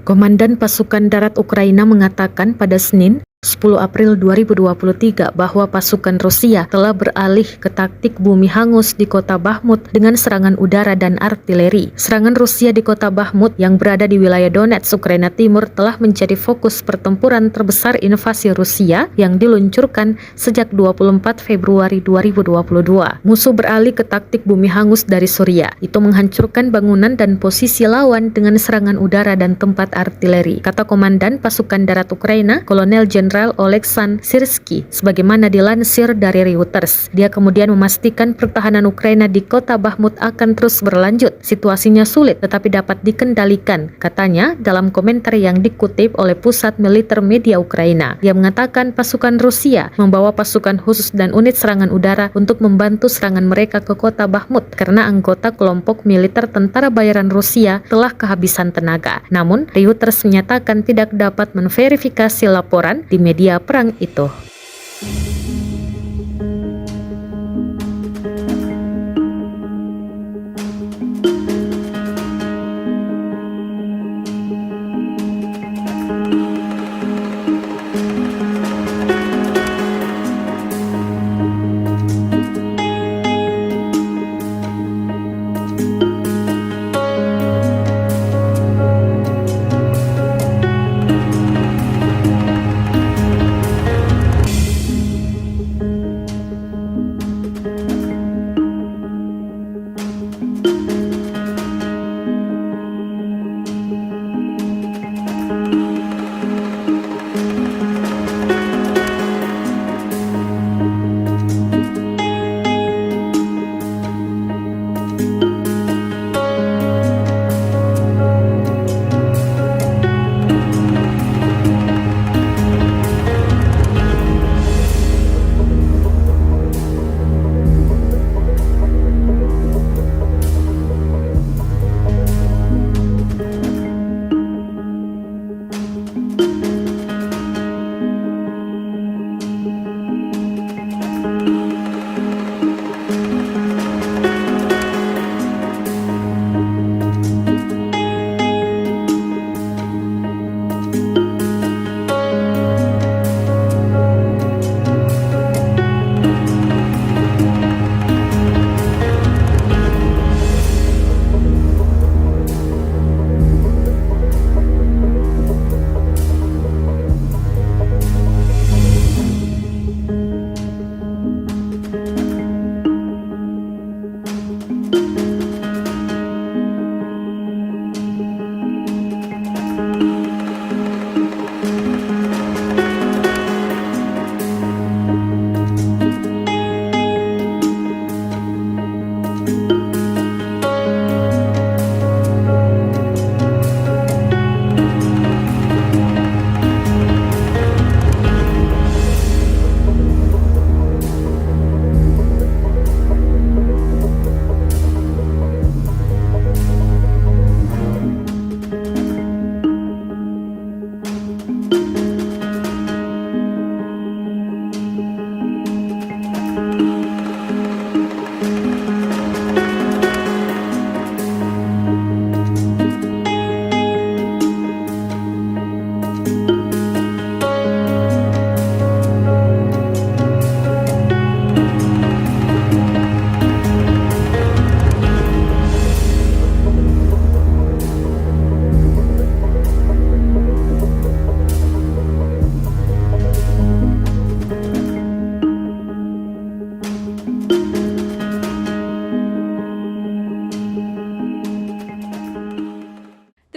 Komandan Pasukan Darat Ukraina mengatakan pada Senin, 10 April 2023 bahwa pasukan Rusia telah beralih ke taktik bumi hangus di kota Bakhmut dengan serangan udara dan artileri. Serangan Rusia di kota Bakhmut yang berada di wilayah Donetsk, Ukraina Timur telah menjadi fokus pertempuran terbesar invasi Rusia yang diluncurkan sejak 24 Februari 2022. Musuh beralih ke taktik bumi hangus dari Suriah. Itu menghancurkan bangunan dan posisi lawan dengan serangan udara dan tempat artileri, kata Komandan Pasukan Darat Ukraina, Kolonel Jenderal Oleksandr Syrskyi, sebagaimana dilansir dari Reuters. Dia kemudian memastikan pertahanan Ukraina di kota Bakhmut akan terus berlanjut. Situasinya sulit tetapi dapat dikendalikan, katanya dalam komentar yang dikutip oleh Pusat Militer Media Ukraina. Dia mengatakan pasukan Rusia membawa pasukan khusus dan unit serangan udara untuk membantu serangan mereka ke kota Bakhmut karena anggota kelompok militer tentara bayaran Rusia telah kehabisan tenaga. Namun, Reuters menyatakan tidak dapat memverifikasi laporan di media perang itu.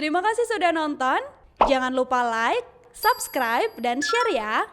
Terima kasih sudah nonton. Jangan lupa like, subscribe, dan share ya.